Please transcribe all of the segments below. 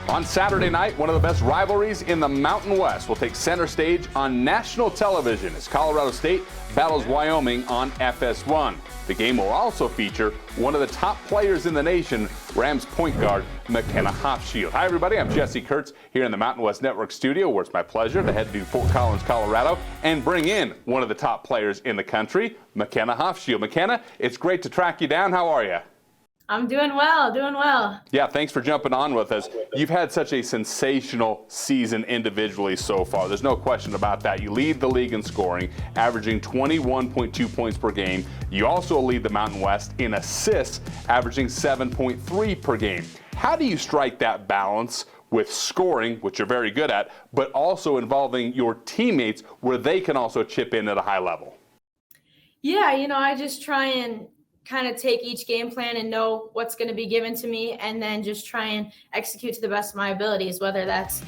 On Saturday night, one of the best rivalries in the Mountain West will take center stage on national television as Colorado State battles Wyoming on FS1. The game will also feature one of the top players in the nation, Rams point guard McKenna Hofschild. Hi, everybody. I'm Jesse Kurtz here in the Mountain West Network studio, where it's my pleasure to head to Fort Collins, Colorado, and bring in one of the top players in the country, McKenna Hofschild. McKenna, it's great to track you down. How are you? I'm doing well. Yeah, thanks for jumping on with us. You've had such a sensational season individually so far. There's no question about that. You lead the league in scoring, averaging 21.2 points per game. You also lead the Mountain West in assists, averaging 7.3 per game. How do you strike that balance with scoring, which you're very good at, but also involving your teammates where they can also chip in at a high level? Yeah, I just try and kind of take each game plan and know what's going to be given to me, and then just try and execute to the best of my abilities, whether that's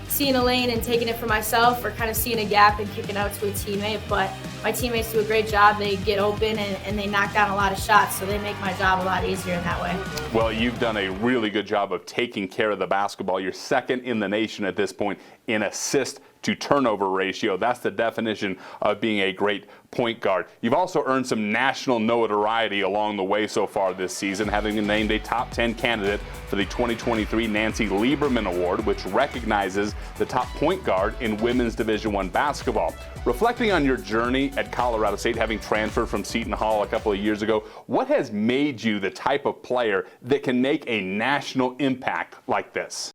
seeing a lane and taking it for myself or kind of seeing a gap and kicking out to a teammate. But my teammates do a great job. They get open and they knock down a lot of shots, so they make my job a lot easier in that way. Well, you've done a really good job of taking care of the basketball. You're second in the nation at this point in assist to turnover ratio. That's the definition of being a great point guard. You've also earned some national notoriety along the way so far this season, having been named a top 10 candidate for the 2023 Nancy Lieberman Award, which recognizes the top point guard in women's Division I basketball. Reflecting on your journey at Colorado State, having transferred from Seton Hall a couple of years ago, what has made you the type of player that can make a national impact like this?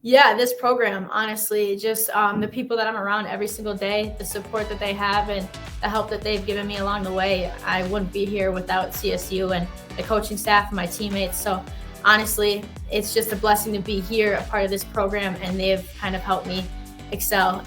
Yeah, this program, honestly, just the people that I'm around every single day, the support that they have and the help that they've given me along the way. I wouldn't be here without CSU and the coaching staff and my teammates. So honestly, it's just a blessing to be here, a part of this program, and they've kind of helped me excel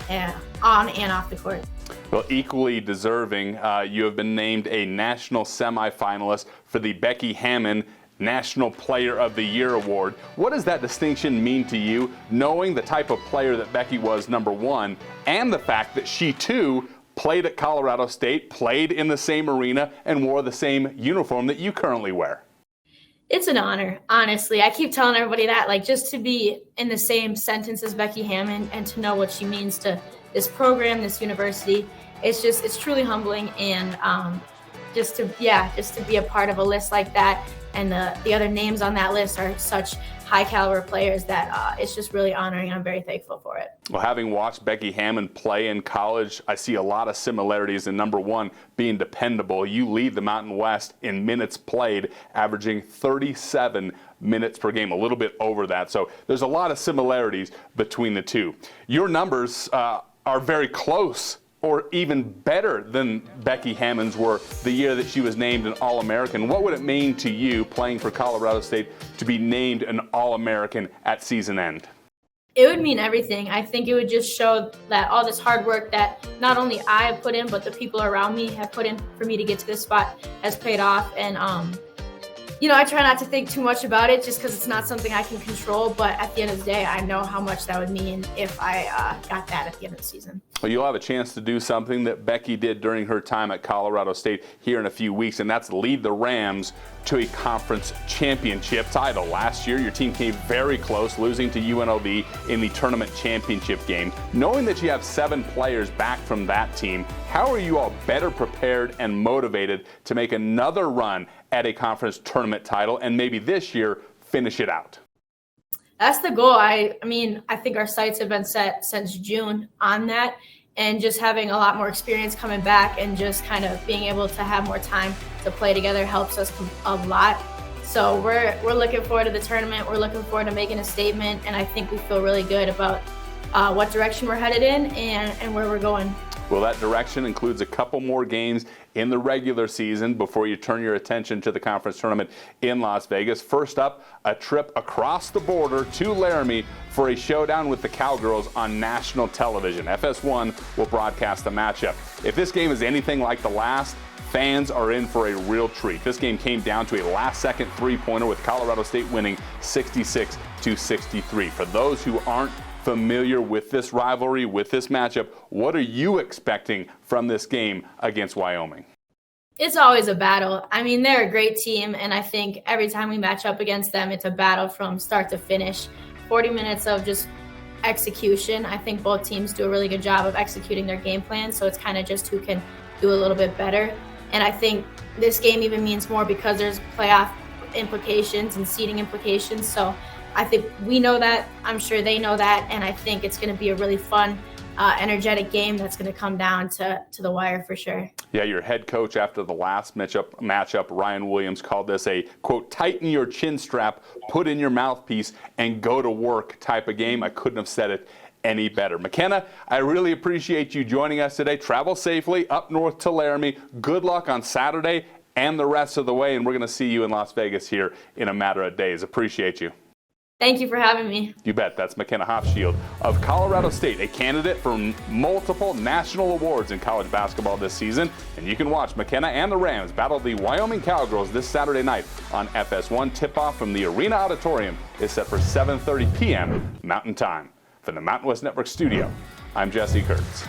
on and off the court. Well, equally deserving, you have been named a national semifinalist for the Becky Hammon National Player of the Year Award. What does that distinction mean to you, knowing the type of player that Becky was, number one, and the fact that she too played at Colorado State, played in the same arena, and wore the same uniform that you currently wear? It's an honor, honestly. I keep telling everybody that, just to be in the same sentence as Becky Hammon and to know what she means to this program, this university, it's truly humbling. And just to be a part of a list like that, and the other names on that list are such high caliber players that it's just really honoring. I'm very thankful for it. Well, having watched Becky Hammon play in college, I see a lot of similarities in, number one, being dependable. You lead the Mountain West in minutes played, averaging 37 minutes per game, a little bit over that. So there's a lot of similarities between the two. Your numbers are very close, or even better than Becky Hammon's were the year that she was named an All-American. What would it mean to you, playing for Colorado State, to be named an All-American at season end? It would mean everything. I think it would just show that all this hard work that not only I have put in, but the people around me have put in for me to get to this spot has paid off. And I try not to think too much about it just because it's not something I can control. But at the end of the day, I know how much that would mean if I got that at the end of the season. Well, you'll have a chance to do something that Becky did during her time at Colorado State here in a few weeks, and that's lead the Rams to a conference championship title. Last year, your team came very close, losing to UNLV in the tournament championship game. Knowing that you have 7 players back from that team, how are you all better prepared and motivated to make another run at a conference tournament title, and maybe this year finish it out? That's the goal. I think our sights have been set since June on that, and just having a lot more experience coming back and just kind of being able to have more time to play together helps us a lot. So we're looking forward to the tournament. We're looking forward to making a statement, and I think we feel really good about what direction we're headed in and where we're going. Well, that direction includes a couple more games in the regular season before you turn your attention to the conference tournament in Las Vegas. First up, a trip across the border to Laramie for a showdown with the Cowgirls on national television. FS1 will broadcast the matchup. If this game is anything like the last, fans are in for a real treat. This game came down to a last-second three-pointer with Colorado State winning 66-63. For those who aren't familiar with this rivalry, with this matchup, what are you expecting from this game against Wyoming? It's always a battle. I mean, they're a great team, and I think every time we match up against them, it's a battle from start to finish. 40 minutes of just execution. I think both teams do a really good job of executing their game plan, so it's kind of just who can do a little bit better. And I think this game even means more because there's playoff implications and seeding implications. So I think we know that. I'm sure they know that. And I think it's going to be a really fun, energetic game that's going to come down to the wire for sure. Yeah, your head coach after the last matchup, Ryan Williams, called this a, quote, tighten your chin strap, put in your mouthpiece, and go to work type of game. I couldn't have said it any better. McKenna, I really appreciate you joining us today. Travel safely up north to Laramie. Good luck on Saturday and the rest of the way, and we're going to see you in Las Vegas here in a matter of days. Appreciate you. Thank you for having me. You bet. That's McKenna Hofschild of Colorado State, a candidate for multiple national awards in college basketball this season. And you can watch McKenna and the Rams battle the Wyoming Cowgirls this Saturday night on FS1. Tip-off from the Arena Auditorium is set for 7:30 p.m. Mountain Time. From the Mountain West Network studio, I'm Jesse Kurtz.